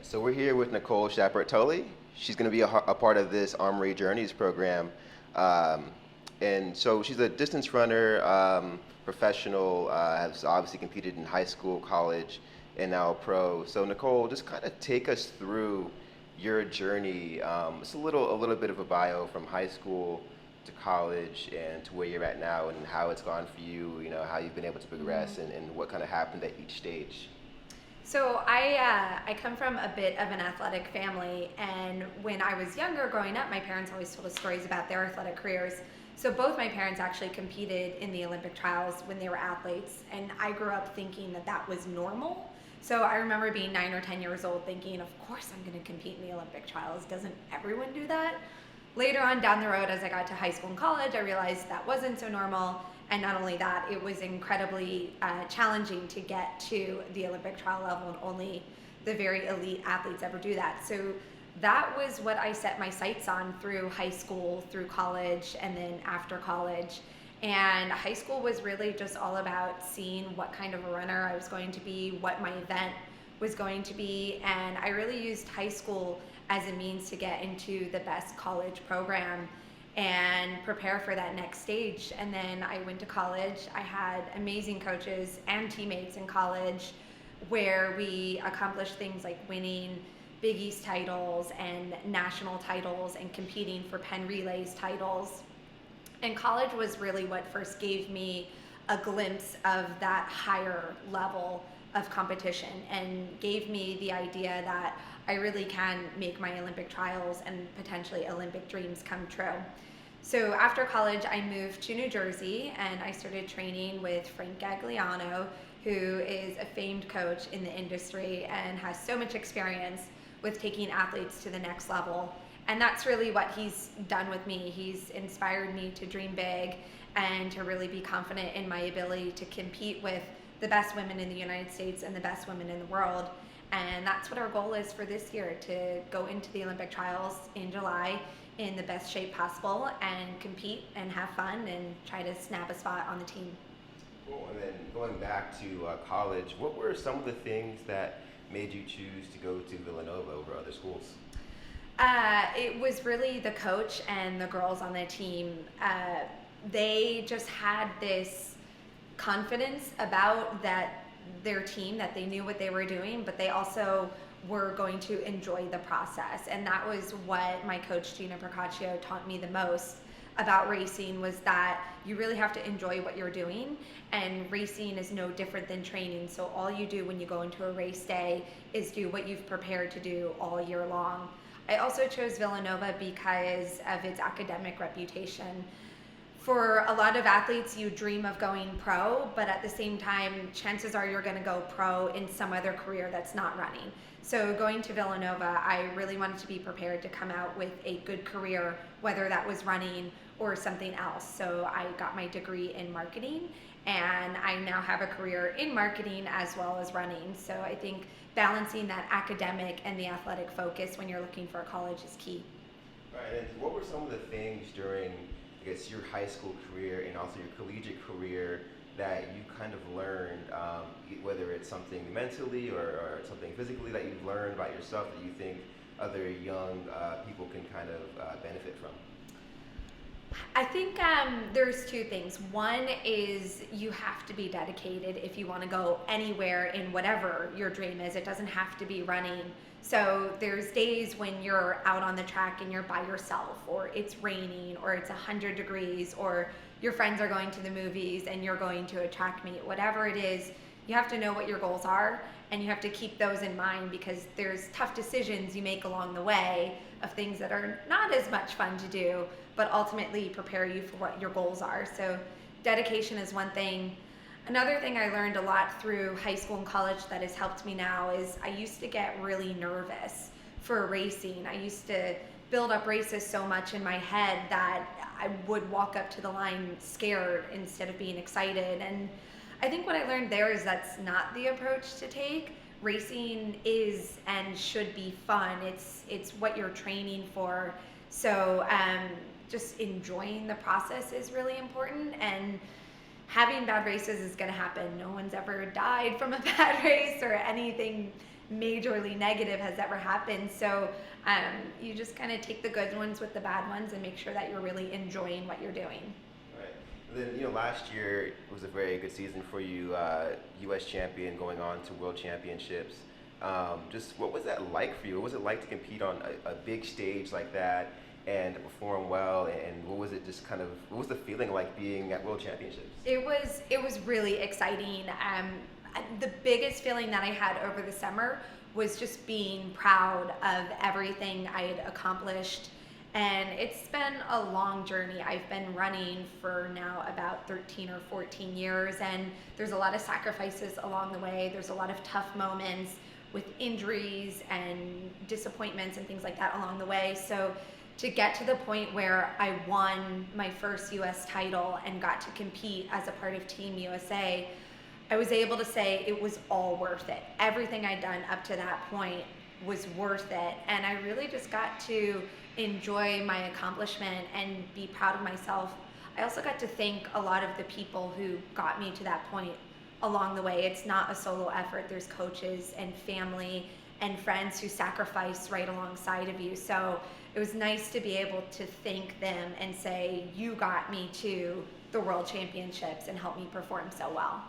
So we're here with Nicole Tully. She's going to be a part of this Armory Journeys program. Um, and so she's a distance runner, professional, has obviously competed in high school, college, and now pro. So Nicole, just kind of take us through your journey. It's a little bit of a bio from high school to college and to where you're at now and how it's gone for you, how you've been able to progress and what kind of happened at each stage. So I come from a bit of an athletic family, and when I was younger, growing up, my parents always told us stories about their athletic careers. So both my parents actually competed in the Olympic trials when they were athletes, and I grew up thinking that that was normal. So I remember being 9 or 10 years old thinking, of course I'm going to compete in the Olympic trials. Doesn't everyone do that? Later on down the road, as I got to high school and college, I realized that wasn't so normal. And not only that, it was incredibly challenging to get to the Olympic trial level, and only the very elite athletes ever do that. So that was what I set my sights on through high school, through college, and then after college. And high school was really just all about seeing what kind of a runner I was going to be, what my event was going to be. And I really used high school as a means to get into the best college program and prepare for that next stage. And then I went to college. I had amazing coaches and teammates in college where we accomplished things like winning Big East titles and national titles and competing for Penn Relays titles. And college was really what first gave me a glimpse of that higher level of competition and gave me the idea that I really can make my Olympic trials and potentially Olympic dreams come true. So after college, I moved to New Jersey and I started training with Frank Gagliano, who is a famed coach in the industry and has so much experience with taking athletes to the next level. And that's really what he's done with me. He's inspired me to dream big and to really be confident in my ability to compete with the best women in the United States and the best women in the world. And that's what our goal is for this year, to go into the Olympic trials in July in the best shape possible and compete and have fun and try to snap a spot on the team. Cool. And then going back to college, what were some of the things that made you choose to go to Villanova over other schools? It was really the coach and the girls on the team. They just had this confidence about their team, that they knew what they were doing, but they also were going to enjoy the process. And that was what my coach Gina Procaccio taught me the most about racing, was that you really have to enjoy what you're doing, and racing is no different than training. So all you do when you go into a race day is do what you've prepared to do all year long. I also chose Villanova because of its academic reputation. For a lot of athletes, you dream of going pro, but at the same time, chances are you're going to go pro in some other career that's not running. So going to Villanova, I really wanted to be prepared to come out with a good career, whether that was running or something else. So I got my degree in marketing, and I now have a career in marketing as well as running. So I think balancing that academic and the athletic focus when you're looking for a college is key. Right. And what were some of the things during, I guess, your high school career and also your collegiate career that you kind of learned, whether it's something mentally or something physically that you've learned about yourself that you think other young people can kind of benefit from? I think there's two things. One is you have to be dedicated if you want to go anywhere in whatever your dream is. It doesn't have to be running. So there's days when you're out on the track and you're by yourself, or it's raining, or it's 100 degrees, or your friends are going to the movies and you're going to a track meet. Whatever it is, you have to know what your goals are, and you have to keep those in mind, because there's tough decisions you make along the way of things that are not as much fun to do, but ultimately prepare you for what your goals are. So dedication is one thing. Another thing I learned a lot through high school and college that has helped me now is I used to get really nervous for racing. I used to build up races so much in my head that I would walk up to the line scared instead of being excited. And I think what I learned there is that's not the approach to take. Racing is and should be fun. It's what you're training for. So just enjoying the process is really important, and having bad races is going to happen. No one's ever died from a bad race or anything majorly negative has ever happened. So you just kind of take the good ones with the bad ones and make sure that you're really enjoying what you're doing. Right. And then, last year was a very good season for you, U.S. champion, going on to World Championships. Just what was that like for you? What was it like to compete on a big stage like that and perform well? And what was it what was the feeling like being at World Championships? It was really exciting. The biggest feeling that I had over the summer was just being proud of everything I had accomplished. And it's been a long journey. I've been running for now about 13 or 14 years, and there's a lot of sacrifices along the way. There's a lot of tough moments with injuries and disappointments and things like that along the way. So to get to the point where I won my first US title and got to compete as a part of Team USA, I was able to say it was all worth it. Everything I'd done up to that point was worth it, and I really just got to enjoy my accomplishment and be proud of myself. I also got to thank a lot of the people who got me to that point along the way. It's not a solo effort. There's coaches and family and friends who sacrifice right alongside of you. So it was nice to be able to thank them and say, you got me to the World Championships and helped me perform so well.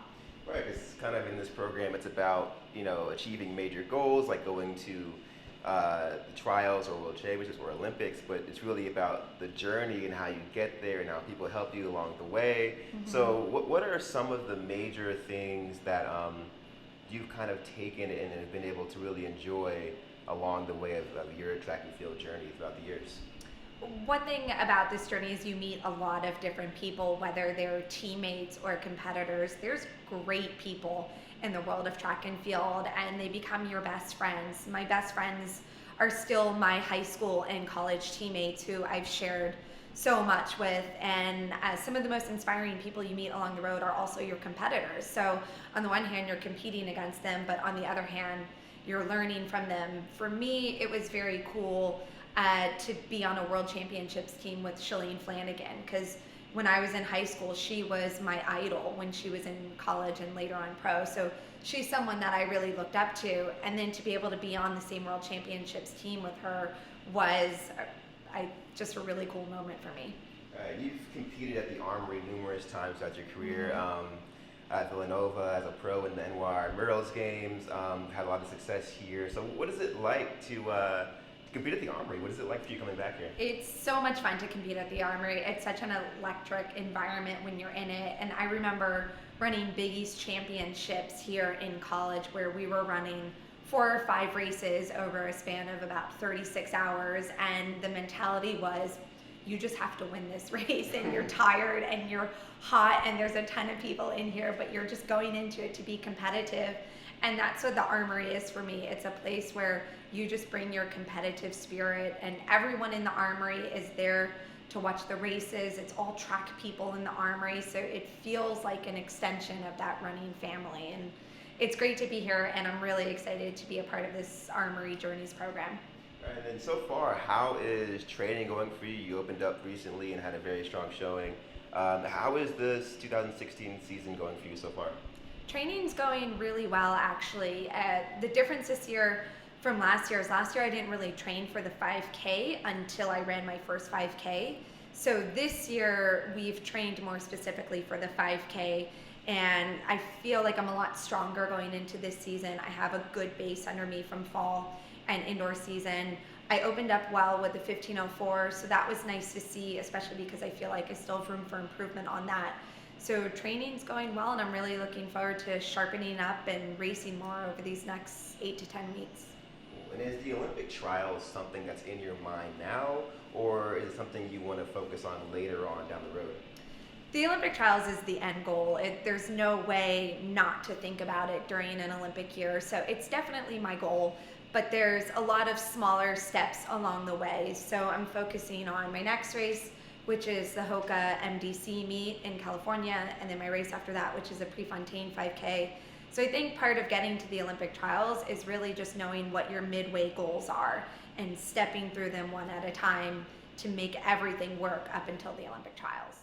Right, it's kind of in this program, it's about, achieving major goals, like going to the trials or World Championships or Olympics, but it's really about the journey and how you get there and how people help you along the way. Mm-hmm. So what are some of the major things that you've kind of taken and have been able to really enjoy along the way of your track and field journey throughout the years? One thing about this journey is you meet a lot of different people, whether they're teammates or competitors. There's great people in the world of track and field, and they become your best friends. My best friends are still my high school and college teammates who I've shared so much with, and some of the most inspiring people you meet along the road are also your competitors. So on the one hand, you're competing against them, but on the other hand, you're learning from them. For me, it was very cool to be on a World Championships team with Shalane Flanagan, because when I was in high school, she was my idol when she was in college and later on pro. So she's someone that I really looked up to. And then to be able to be on the same World Championships team with her was just a really cool moment for me. You've competed at the Armory numerous times throughout your career. Mm-hmm. At Villanova, as a pro in the NY Murals games, had a lot of success here. So what is it like to compete at the Armory? What is it like for you coming back here? It's so much fun to compete at the Armory. It's such an electric environment when you're in it. And I remember running Big East championships here in college where we were running 4 or 5 races over a span of about 36 hours. And the mentality was, you just have to win this race, and you're tired and you're hot and there's a ton of people in here, but you're just going into it to be competitive. And that's what the Armory is for me. It's a place where you just bring your competitive spirit, and everyone in the Armory is there to watch the races. It's all track people in the Armory, so it feels like an extension of that running family. And it's great to be here, and I'm really excited to be a part of this Armory Journeys program. And then so far, how is training going for you? You opened up recently and had a very strong showing. How is this 2016 season going for you so far? Training's going really well, actually. The difference this year from last year is last year I didn't really train for the 5K until I ran my first 5K. So this year we've trained more specifically for the 5K, and I feel like I'm a lot stronger going into this season. I have a good base under me from fall and indoor season. I opened up well with the 15:04, so that was nice to see, especially because I feel like I still have room for improvement on that. So training's going well, and I'm really looking forward to sharpening up and racing more over these next 8 to 10 weeks. And is the Olympic trials something that's in your mind now, or is it something you want to focus on later on down the road? The Olympic trials is the end goal. There's no way not to think about it during an Olympic year, so it's definitely my goal. But there's a lot of smaller steps along the way. So I'm focusing on my next race, which is the Hoka MDC meet in California, and then my race after that, which is a Prefontaine 5K. So I think part of getting to the Olympic trials is really just knowing what your midway goals are and stepping through them one at a time to make everything work up until the Olympic trials.